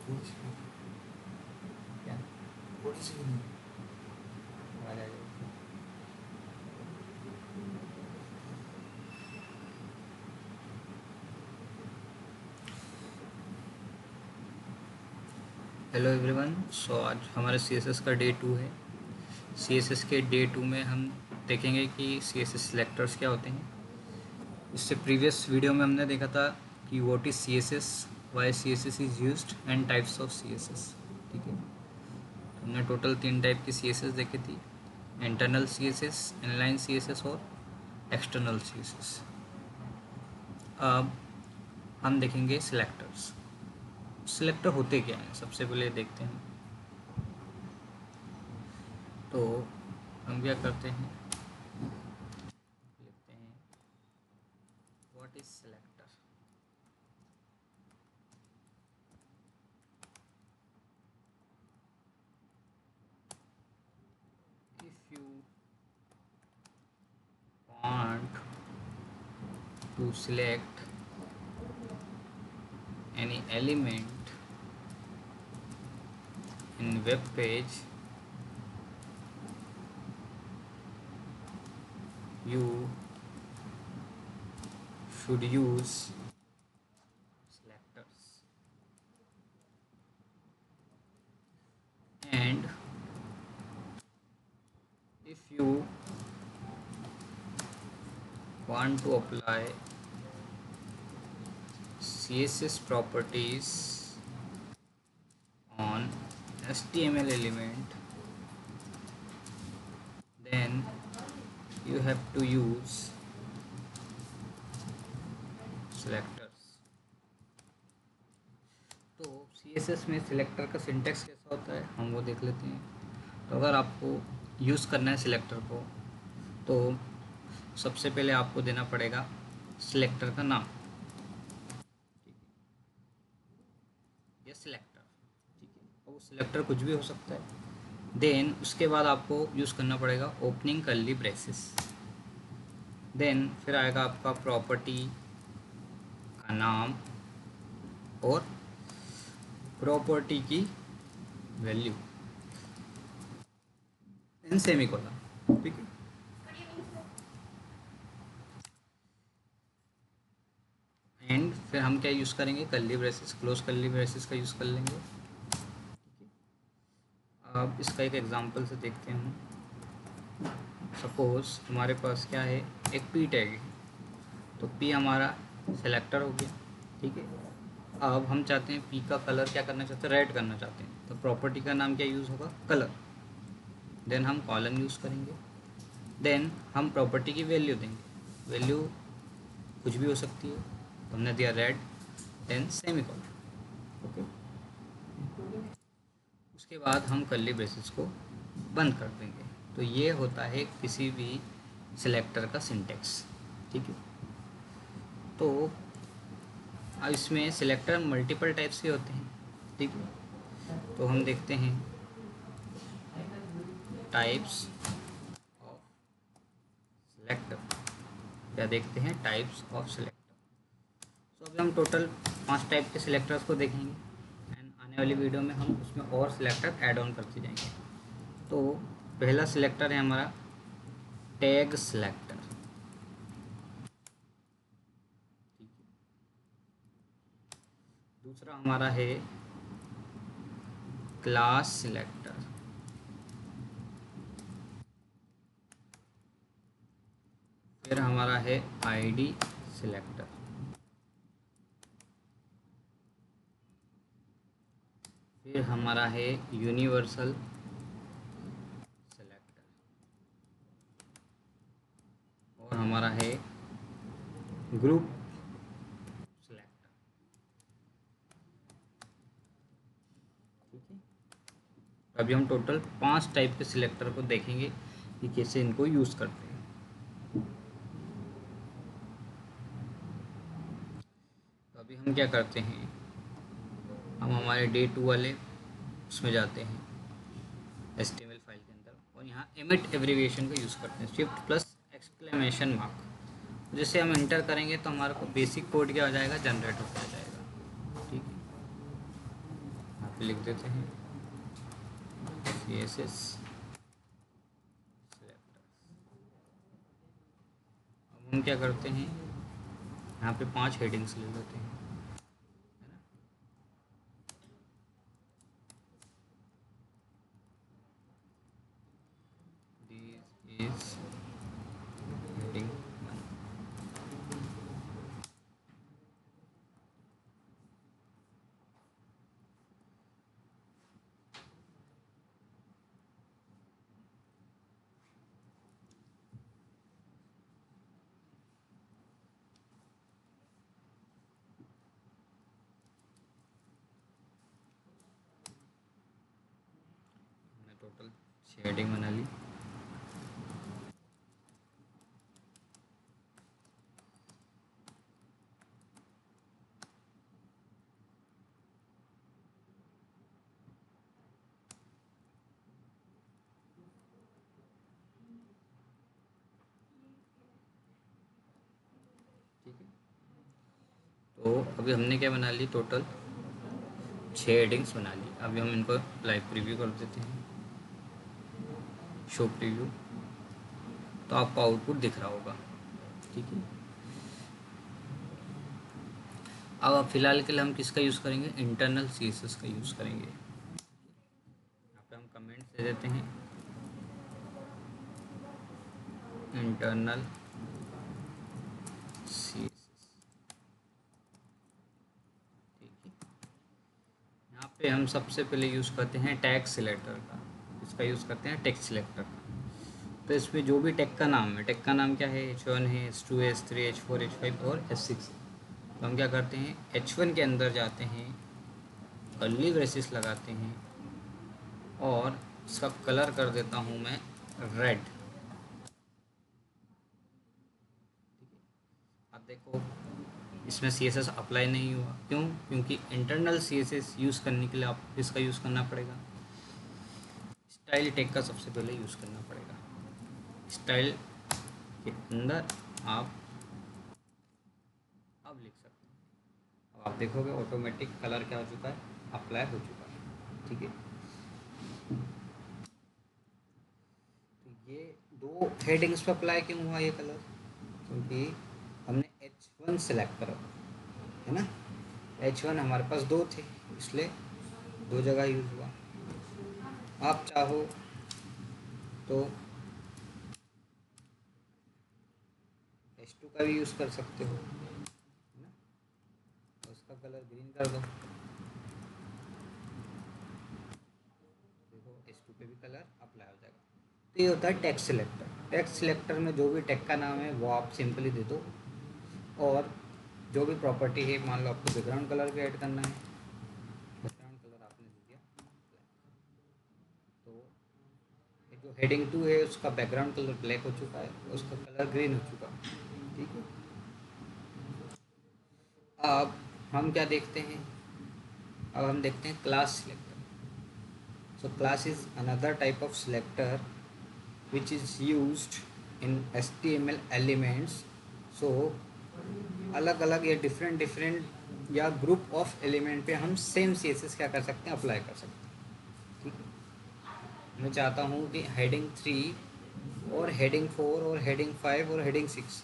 क्या आ जाएगा। Hello everyone, सो आज हमारे CSS का डे 2 है। CSS के डे 2 में हम देखेंगे कि CSS सिलेक्टर्स क्या होते हैं। इससे प्रीवियस वीडियो में हमने देखा था कि what is CSS, why CSS is used and types of CSS। ठीक है, हमने टोटल 3 टाइप की CSS देखी थी, इंटरनल CSS, इनलाइन CSS और एक्सटर्नल CSS। अब हम देखेंगे सिलेक्टर्स। सिलेक्टर होते क्या हैं, सबसे पहले देखते हैं। तो हम क्या करते हैं, लिखते हैं what is selector. If you want to select any element in web page, you should use selectors. And if you want to apply CSS properties on HTML element, then you have to use selectors. तो CSS में selector का syntax कैसा होता है हम वो देख लेते हैं। तो अगर आपको यूज़ करना है सिलेक्टर को, तो सबसे पहले आपको देना पड़ेगा सिलेक्टर का नाम, ये सिलेक्टर। ठीक है, और वो सिलेक्टर कुछ भी हो सकता है। देन उसके बाद आपको यूज़ करना पड़ेगा ओपनिंग कर्ली ब्रेसेस। देन फिर आएगा आपका प्रॉपर्टी का नाम और प्रॉपर्टी की वैल्यू इन सेमीकोलन। ठीक है, एंड फिर हम क्या यूज़ करेंगे, curly braces, close curly braces का यूज़ कर लेंगे। अब इसका एक एग्जांपल से देखते हैं। सपोज़ हमारे पास क्या है, एक पी टैग है। तो पी हमारा सेलेक्टर हो गया। ठीक है, अब हम चाहते हैं पी का कलर क्या करना चाहते हैं, रेड करना चाहते हैं। तो प्रॉपर्टी का नाम क्या यूज़ होगा, कलर। देन हम कॉलन यूज़ करेंगे। देन हम प्रॉपर्टी की वैल्यू देंगे। वैल्यू कुछ भी हो सकती है, तो हमने दिया रेड, देन सेमीकोलन। ओके, उसके बाद हम कर्ली ब्रेसेस को बंद कर देंगे। तो ये होता है किसी भी सिलेक्टर का सिंटेक्स। ठीक है, तो अब इसमें सिलेक्टर मल्टीपल टाइप्स के होते हैं। ठीक है, तो हम देखते हैं टाइप्स ऑफ सिलेक्टर। क्या देखते हैं, टाइप्स ऑफ सिलेक्टर। तो अभी हम टोटल 5 टाइप के सिलेक्टर्स को देखेंगे एंड आने वाली वीडियो में हम उसमें और सिलेक्टर ऐड ऑन करते जाएंगे। तो पहला सिलेक्टर है हमारा टैग सिलेक्टर। दूसरा हमारा है क्लास सिलेक्टर। फिर हमारा है आईडी सिलेक्टर। फिर हमारा है यूनिवर्सल सिलेक्टर और हमारा है ग्रुप सिलेक्टर। ठीक है, अभी हम टोटल 5 टाइप के सिलेक्टर को देखेंगे कि कैसे इनको यूज़ करते हैं। तो अभी हम क्या करते हैं, हम हमारे डे 2 वाले उसमें जाते हैं HTML फाइल के अंदर और यहाँ एमिट एब्रीविएशन का यूज़ करते हैं, शिफ्ट प्लस एक्सक्लेमेशन मार्क। जैसे हम इंटर करेंगे तो हमारे को बेसिक कोड क्या हो जाएगा, जनरेट होता जाएगा। ठीक है, पे लिख देते हैं CSS सेलेक्टर। अब हम क्या करते हैं, यहाँ पे 5 हेडिंग्स ले लेते हैं, है ना। This is heading 1। हमने टोटल 6 हेडिंग बना ली। ठीक है, तो अभी हमने क्या बना ली, टोटल 6 हेडिंग्स बना ली। अभी हम इनको लाइव प्रीव्यू कर देते हैं, शो प्रीव्यू, तो आपको आउटपुट दिख रहा होगा। ठीक है, अब फिलहाल के लिए हम किसका यूज़ करेंगे, इंटरनल CSS का यूज़ करेंगे। यहाँ पे हम कमेंट दे देते हैं इंटरनल CSS। ठीक है, यहाँ पे हम सबसे पहले यूज़ करते हैं टैग सिलेक्टर का। इसका यूज़ करते हैं टेक्स्ट सिलेक्टर का। तो इसमें जो भी टैग का नाम है, टैग का नाम क्या है, H1 है, H2, H3, H4, H5 और H6। तो हम क्या करते हैं, H1 के अंदर जाते हैं, कर्ली ब्रेसिस लगाते हैं और इसका कलर कर देता हूँ मैं रेड। अब देखो इसमें CSS अप्लाई नहीं हुआ, क्यों, क्योंकि इंटरनल CSS यूज़ करने के लिए आपको इसका यूज़ करना पड़ेगा, स्टाइल टैग का सबसे पहले यूज़ करना पड़ेगा। स्टाइल के अंदर आप अब लिख सकते हैं। अब आप देखोगे ऑटोमेटिक कलर क्या हो चुका है, अप्लाई हो चुका है। ठीक है, तो ये 2 हेडिंग्स पर अप्लाई क्यों हुआ ये कलर, क्योंकि हमने H1 सेलेक्ट करा, है ना। H1 हमारे पास 2 थे, इसलिए 2 जगह यूज़ हुआ। आप चाहो तो H2 का भी यूज़ कर सकते हो, है ना, तो उसका कलर ग्रीन कर दो। देखो H2 पे भी कलर अप्लाई हो जाएगा। तो ये होता है टेक्स्ट सिलेक्टर। टेक्स्ट सिलेक्टर में जो भी टेक्स्ट का नाम है वो आप सिंपली दे दो, और जो भी प्रॉपर्टी है, मान लो आपको बैकग्राउंड कलर भी ऐड करना है, बैकग्राउंड कलर आपने दे दिया, तो ये जो हेडिंग 2 है उसका बैकग्राउंड कलर ब्लैक हो चुका है, उसका कलर ग्रीन हो चुका है। ठीक है, अब हम क्या देखते हैं, अब हम देखते हैं class selector. So class is another type of selector which is used in HTML elements। so अलग अलग या डिफरेंट डिफरेंट या ग्रुप ऑफ एलिमेंट पे हम सेम CSS क्या कर सकते हैं, अप्लाई कर सकते हैं। ठीक है, मैं चाहता हूँ कि हेडिंग 3 और हेडिंग 4 और हेडिंग 5 और हेडिंग 6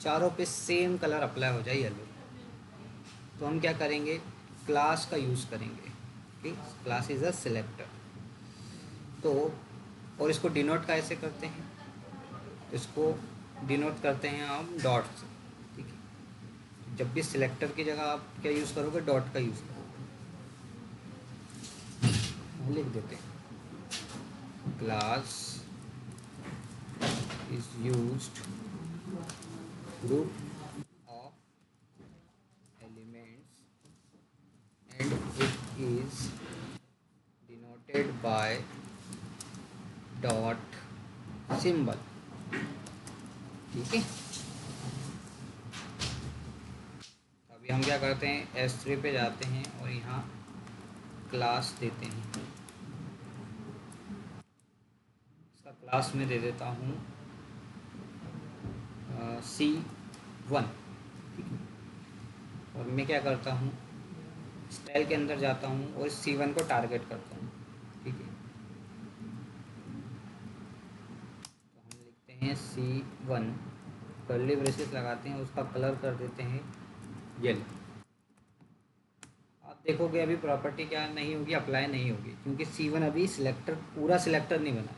चारों पे सेम कलर अप्लाई हो जाए, येलो। तो हम क्या करेंगे, क्लास का यूज़ करेंगे। ठीक, क्लास इज़ अ सिलेक्टर। तो और इसको डिनोट कैसे करते हैं, इसको डिनोट करते हैं हम डॉट से। ठीक है, जब भी सिलेक्टर की जगह आप क्या यूज़ करोगे, डॉट का यूज़ करोगे। लिख देते हैं class is used group of elements and it is denoted by dot symbol. ठीक है, अभी हम क्या करते हैं, S3 पे जाते हैं और यहाँ क्लास देते हैं। इसका क्लास में दे देता हूँ C1। ठीक है, और मैं क्या करता हूँ, स्टाइल के अंदर जाता हूँ और C1 को टारगेट करता हूँ, ठीक है। तो हम लिखते हैं C1, कर्ली ब्रेसेस लगाते हैं, उसका कलर कर देते हैं येलो। आप देखोगे अभी प्रॉपर्टी क्या नहीं होगी, अप्लाई नहीं होगी, क्योंकि C1 अभी सिलेक्टर, पूरा सिलेक्टर नहीं बना।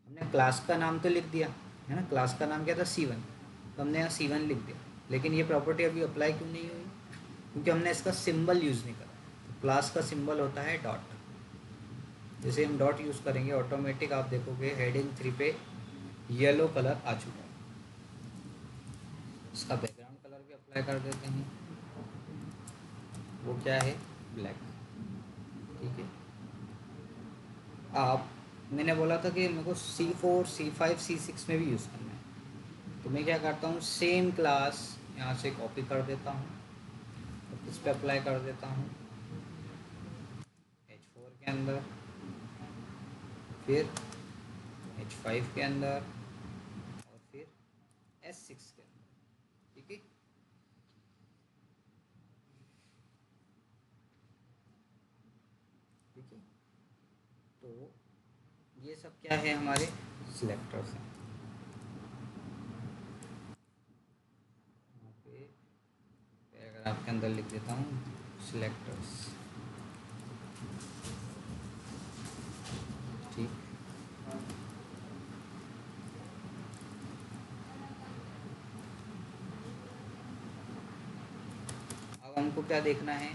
हमने क्लास का नाम तो लिख दिया है ना, क्लास का नाम क्या था C1, तो हमने यहाँ C1 लिख दिया, लेकिन ये प्रॉपर्टी अभी अप्लाई क्यों नहीं हुई? क्योंकि हमने इसका सिंबल यूज़ नहीं करा। तो क्लास का सिंबल होता है डॉट। जैसे हम डॉट यूज़ करेंगे ऑटोमेटिक आप देखोगे हेडिंग 3 पे येलो कलर आ चुका है। इसका बैकग्राउंड कलर भी अप्लाई कर देते हैं, वो क्या है, ब्लैक, ठीक है। आप, मैंने बोला था कि मेरे को C4, C5, C6 में भी यूज़ करना है, तो मैं क्या करता हूँ, सेम क्लास यहाँ से कॉपी कर देता हूँ, इस पर अप्लाई कर देता हूँ H4 के अंदर, फिर H5 के अंदर, और फिर S6 के अंदर, ठीक है। ठीक है, तो ये सब क्या है, हमारे सिलेक्टर्स हैं। यहाँ पे पैराग्राफ के अंदर लिख देता हूँ सिलेक्टर्स, ठीक। अब हमको क्या देखना है,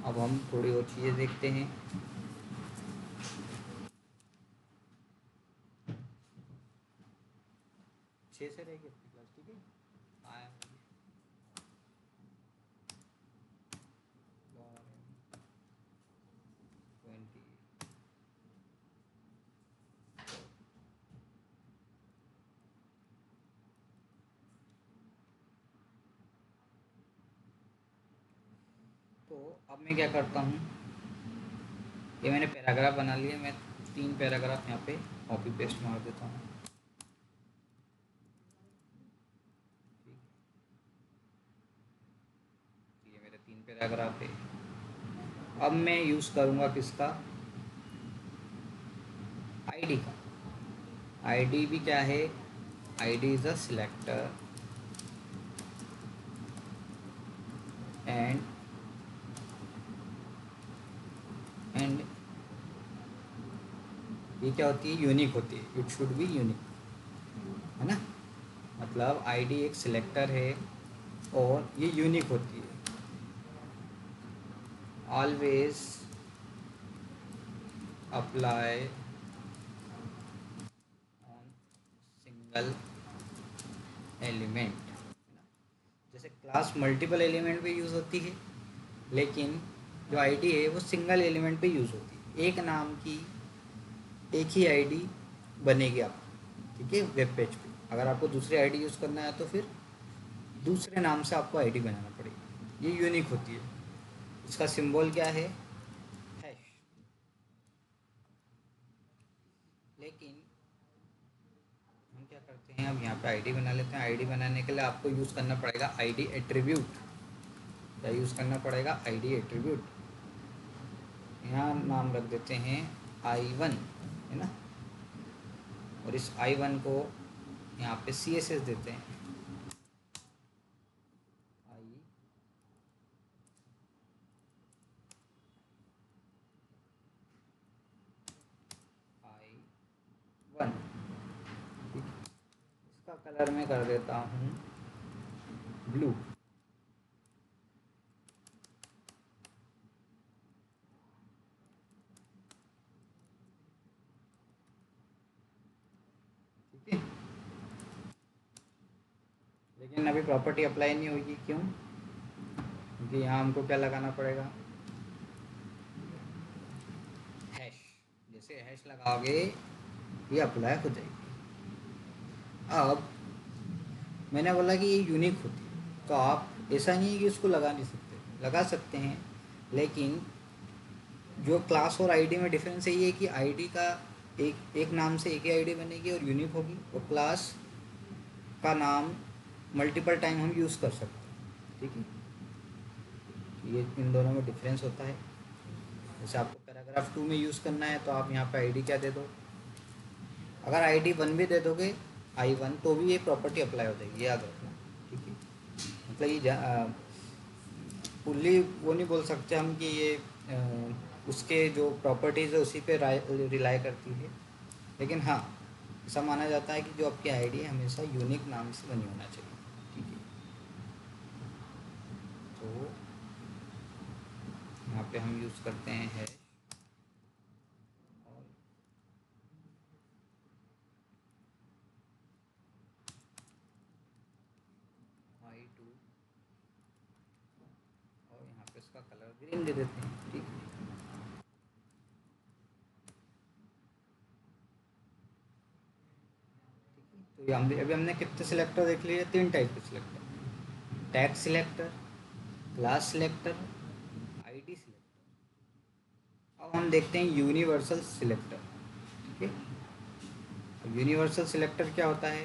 अब हम थोड़ी और चीज़ें देखते हैं। छः से रहेगी अपनी क्लास, ठीक है। आया 20। तो अब मैं क्या करता हूँ, ये मैंने पैराग्राफ बना लिया, मैं 3 पैराग्राफ यहाँ पे कॉपी पेस्ट मार देता हूँ, ठीक। ये मेरे 3 पैराग्राफ है। अब मैं यूज़ करूँगा किसका, आईडी का। आईडी भी क्या है, ID is a selector and ये क्या होती है, यूनिक होती है, इट शुड बी यूनिक, है ना। मतलब आईडी एक सिलेक्टर है और ये यूनिक होती है। Always apply on single element. जैसे क्लास मल्टीपल एलिमेंट पे यूज़ होती है, लेकिन जो आईडी है वो सिंगल एलिमेंट पे यूज़ होती है। एक नाम की एक ही आईडी बनेगी आपको, ठीक है, वेब पेज पे। अगर आपको दूसरी आईडी यूज़ करना है तो फिर दूसरे नाम से आपको आईडी बनाना पड़ेगी, ये यूनिक होती है। इसका सिंबल क्या है, हैश। लेकिन हम क्या करते हैं, अब यहाँ पे आईडी बना लेते हैं। आईडी बनाने के लिए आपको यूज़ करना पड़ेगा आईडी एट्रीब्यूट। क्या यूज़ करना पड़ेगा, आईडी एट्रीब्यूट। यहाँ नाम रख देते हैं I1, है ना, और इस I1 को यहाँ पे CSS देते हैं, I1, ठीक। इसका कलर मैं कर देता हूँ ब्लू, ठीक है। लेकिन अभी प्रॉपर्टी अप्लाई नहीं होगी, क्यों? क्योंकि यहाँ हमको क्या लगाना पड़ेगा, हैश। जैसे हैश लगाओगे ये अप्लाई हो जाएगी। अब मैंने बोला कि ये यूनिक होती है, तो आप ऐसा नहीं है कि उसको लगा नहीं सकते, लगा सकते हैं। लेकिन जो क्लास और आईडी में डिफरेंस है ये कि आईडी का एक नाम से एक ही आईडी बनेगी और यूनिक होगी, और क्लास का नाम मल्टीपल टाइम हम यूज़ कर सकते हैं, ठीक है। ये इन दोनों में डिफरेंस होता है। जैसे आपको पैराग्राफ 2 में यूज़ करना है तो आप यहाँ पे आईडी क्या दे दो, अगर आईडी 1 भी दे दोगे I1 तो भी ये प्रॉपर्टी अप्लाई हो जाएगी, याद रखना। ठीक है, मतलब ये फुल्ली वो नहीं बोल सकते हम कि ये उसके जो प्रॉपर्टीज़ है उसी पे रिलाई करती है, लेकिन हाँ ऐसा माना जाता है कि जो आपकी आईडी है हमेशा यूनिक नाम से बनी होना चाहिए। ठीक है, तो यहाँ पे हम यूज़ करते हैं हैश और I2 और यहाँ पे इसका कलर ग्रीन दे देते हैं। ठीक है, तो ये अभी हमने कितने सिलेक्टर देख लिए, 3 टाइप के selector, tag selector, class selector, ID selector. अब हम देखते हैं यूनिवर्सल सिलेक्टर। ठीक है, यूनिवर्सल सिलेक्टर क्या होता है,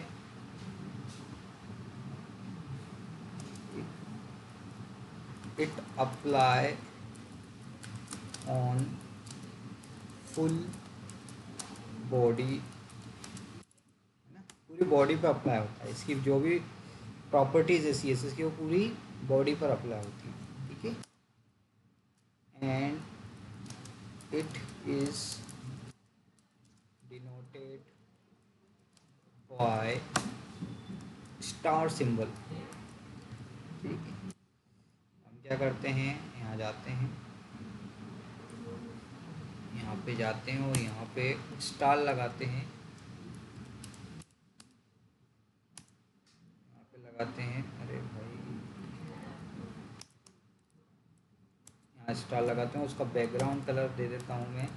it apply on full body, है ना, पूरी बॉडी पर अप्लाई होता है। इसकी जो भी प्रॉपर्टीज है CSS की वो पूरी बॉडी पर अप्लाई होती है। ठीक है, and it is denoted by star symbol. ठीक है, हम क्या करते हैं, यहाँ जाते हैं, यहाँ पे जाते हैं और यहाँ पे स्टार लगाते हैं, यहाँ पे लगाते हैं, अरे भाई यहाँ स्टार लगाते हैं, उसका बैकग्राउंड कलर दे देता हूँ मैं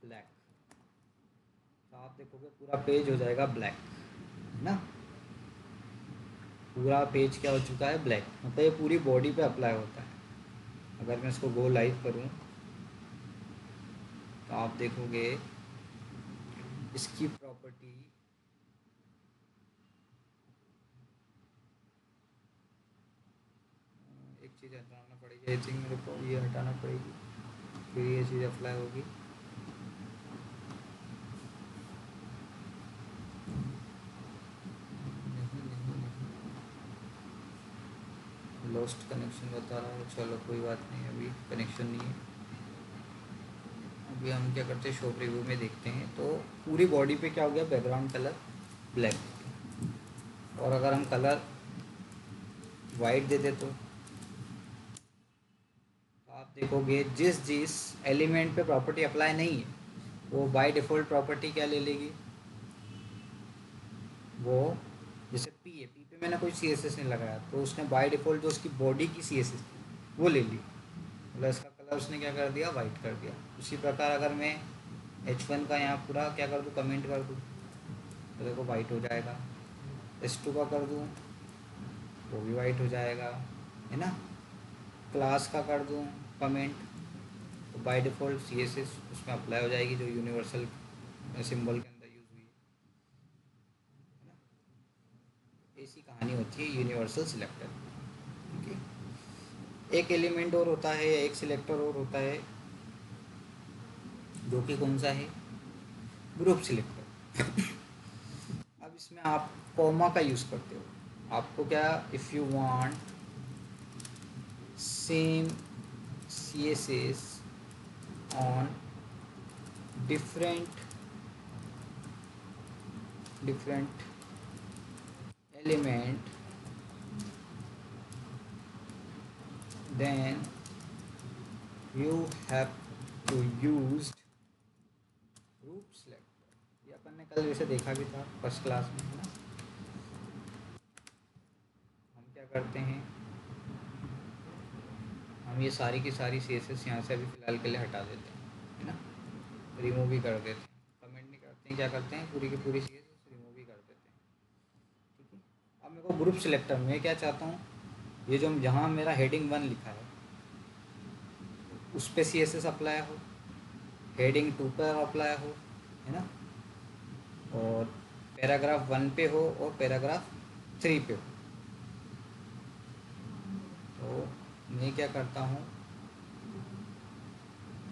ब्लैक। तो आप देखोगे पूरा पेज हो जाएगा ब्लैक, है ना, पूरा पेज क्या हो चुका है, ब्लैक। मतलब ये पूरी बॉडी पे अप्लाई होता है। अगर मैं इसको गो लाइव करूँ तो आप देखोगे इसकी प्रॉपर्टी एक चीज़ हटाना पड़ेगी, आई थिंक मेरे को ये हटाना पड़ेगी, फिर ये चीज़ अप्लाई होगी। लॉस्ट कनेक्शन बता रहा है, चलो कोई बात नहीं, अभी कनेक्शन नहीं है। अभी हम क्या करते हैं, शो प्रीव्यू में देखते हैं तो पूरी बॉडी पे क्या हो गया, बैकग्राउंड कलर ब्लैक। और अगर हम कलर वाइट दे दे तो आप देखोगे जिस जिस एलिमेंट पे प्रॉपर्टी अप्लाई नहीं है वो बाय डिफ़ॉल्ट प्रॉपर्टी क्या ले लेगी, वो जैसे पी है, पी पे मैंने कोई CSS नहीं लगाया तो उसने बाय डिफ़ॉल्ट जो उसकी बॉडी की CSS थी वो ले ली, मतलब इसका कलर उसने क्या कर दिया, वाइट कर दिया। उसी प्रकार अगर मैं H1 का यहाँ पूरा क्या कर दूँ, कमेंट कर दूँ तो देखो वाइट हो जाएगा। S2 का कर दूँ वो भी वाइट हो जाएगा, है ना। क्लास का कर दूँ कमेंट तो बाय डिफ़ॉल्ट CSS उसमें अप्लाई हो जाएगी जो यूनिवर्सल सिंबल के अंदर यूज़ हुई है ना। ऐसी कहानी होती है यूनिवर्सल सिलेक्टर। ठीक है, एक एलिमेंट और होता है, एक सिलेक्टर और होता है जो कि कौन सा है, ग्रुप सिलेक्टर। अब इसमें आप कॉमा का यूज़ करते हो। आपको क्या, if you want same CSS on different element, then you have to use group selector। ये अपन ने कल वैसे देखा भी था फर्स्ट क्लास में, है ना। हम क्या करते हैं, हम ये सारी की सारी CSS यहाँ से अभी फ़िलहाल के लिए हटा देते हैं, है ना, रिमूव भी कर देते हैं, कमेंट नहीं करते हैं, क्या करते हैं पूरी की पूरी CSS रिमूव भी कर देते हैं। ठीक है, अब मेरे को ग्रुप सिलेक्टर में क्या चाहता हूँ, ये जो जहाँ मेरा हेडिंग 1 लिखा है उस पर CSS अप्लाई हो, हेडिंग 2 पर अप्लाई हो, है ना, और पैराग्राफ 1 पे हो और पैराग्राफ 3 पे हो। तो मैं क्या करता हूँ,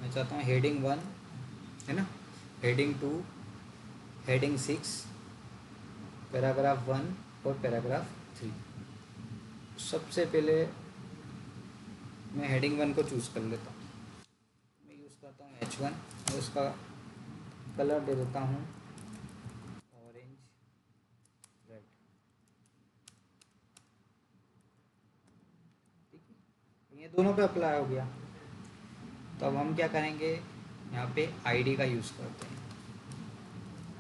मैं चाहता हूँ हेडिंग 1 है ना, हेडिंग 2, हेडिंग 6, पैराग्राफ 1 और पैराग्राफ 3। सबसे पहले मैं हेडिंग 1 को चूज़ कर लेता हूँ। मैं यूज़ करता हूँ H1 और उसका कलर दे देता हूँ ऑरेंज रेड। ठीक है, ये दोनों पे अप्लाई हो गया। तो अब हम क्या करेंगे, यहाँ पे आईडी का यूज़ करते हैं।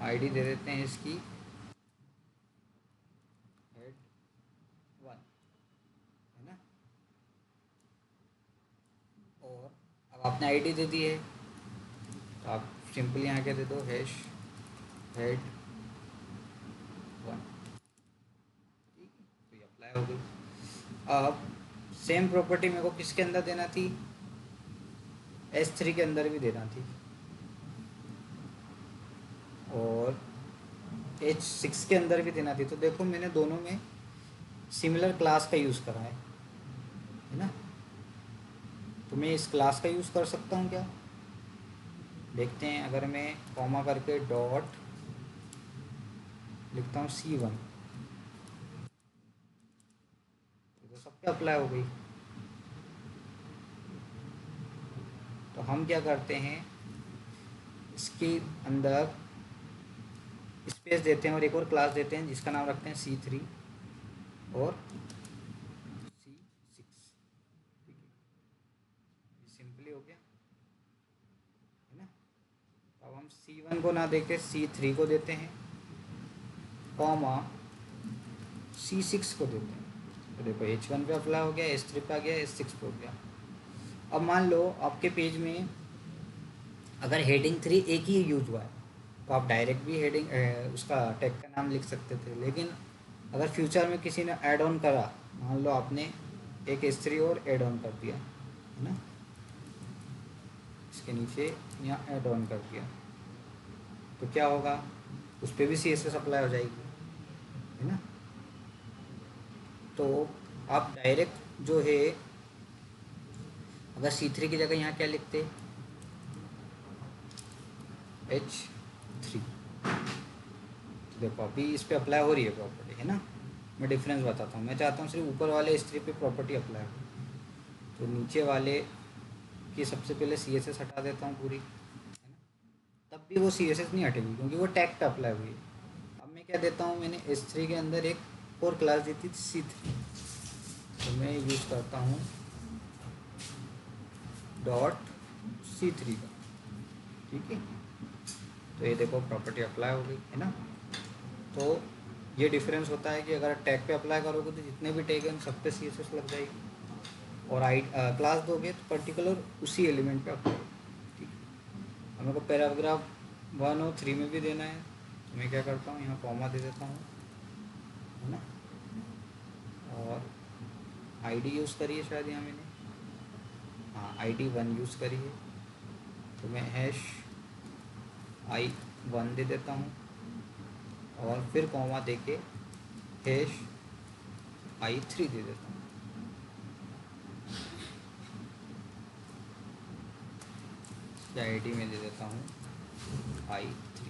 आईडी दे देते हैं इसकी हेड 1 है ना। और अब आपने आईडी दे दी है, तो आप सिंपली यहाँ क्या दे दो, हैश हेड 1। ठीक है, तो ये अप्लाई हो गई। अब सेम प्रॉपर्टी मेरे को किसके अंदर देना थी, S3 के अंदर भी देना थी, और H6 के अंदर भी देना थी। तो देखो मैंने दोनों में सिमिलर क्लास का यूज़ करा है ना। तो मैं इस क्लास का यूज़ कर सकता हूँ क्या, देखते हैं। अगर मैं कॉमा करके डॉट लिखता हूँ C1, तो सब पे अप्लाई हो गई। तो हम क्या करते हैं, इसके अंदर स्पेस देते हैं और एक और क्लास देते हैं जिसका नाम रखते हैं C3 और C6। ठीक है, सिंपली हो गया है ना। अब हम C1 को ना देके C3 को देते हैं, कॉमा C6 को देते हैं। तो देखो H1 पे अप्लाई हो गया, S3 पे आ गया, S6 पे हो गया। अब मान लो आपके पेज में अगर हेडिंग 3 एक ही यूज हुआ है, तो आप डायरेक्ट भी हेडिंग उसका टैग का नाम लिख सकते थे। लेकिन अगर फ्यूचर में किसी ने ऐड ऑन करा, मान लो आपने एक S3 और ऐड ऑन कर दिया है ना, इसके नीचे यहाँ ऐड ऑन कर दिया, तो क्या होगा, उस पर भी CSS अप्लाई हो जाएगी है ना। तो आप डायरेक्ट जो है, अगर C3 की जगह यहाँ क्या लिखते, H3, देखो अभी इस पर अप्लाई हो रही है प्रॉपर्टी है ना। मैं डिफरेंस बताता हूँ, मैं चाहता हूँ सिर्फ ऊपर वाले S3 पे प्रॉपर्टी अप्लाई हो, तो नीचे वाले की सबसे पहले CSS हटा देता हूँ पूरी है ना। तब भी वो CSS नहीं हटेगी क्योंकि वो टैग पे अप्लाई हुई है। अब मैं क्या देता हूँ, मैंने S3 के अंदर एक और क्लास दी थी C3, तो मैं यूज़ करता हूँ डॉट C3 का। ठीक है, तो ये देखो प्रॉपर्टी अप्लाई हो गई है ना। तो ये डिफरेंस होता है कि अगर टैग पे अप्लाई करोगे तो जितने भी टैग हैं उन सब पे CSS लग जाएगी, और क्लास दोगे तो पर्टिकुलर उसी एलिमेंट पे अप्लाई। ठीक है, हमें को पैराग्राफ 1 और 3 में भी देना है, तो मैं क्या करता हूँ, यहाँ कॉमा दे देता हूँ है ना। और आईडी यूज़ करिए शायद यहाँ मैंने, हाँ ID 1 यूज़ करिए, तो मैं हैश I1 दे देता हूँ और फिर कॉमा दे के हैश I3 दे देता हूँ। ID में दे देता हूँ I3,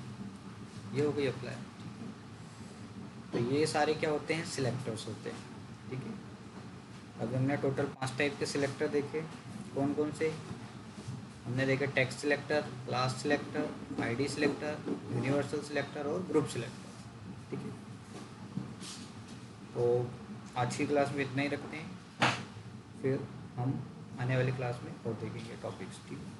ये हो गई अप्लाई। तो ये सारे क्या होते हैं, सिलेक्टर्स होते हैं। ठीक है, अभी हमने टोटल 5 टाइप के सिलेक्टर देखे। कौन कौन से हमने देखे, text selector, class selector, ID selector, universal selector और ग्रुप सिलेक्टर। ठीक है, तो आज की क्लास में इतना ही रखते हैं, फिर हम आने वाली क्लास में और देखेंगे टॉपिक्स। ठीक है।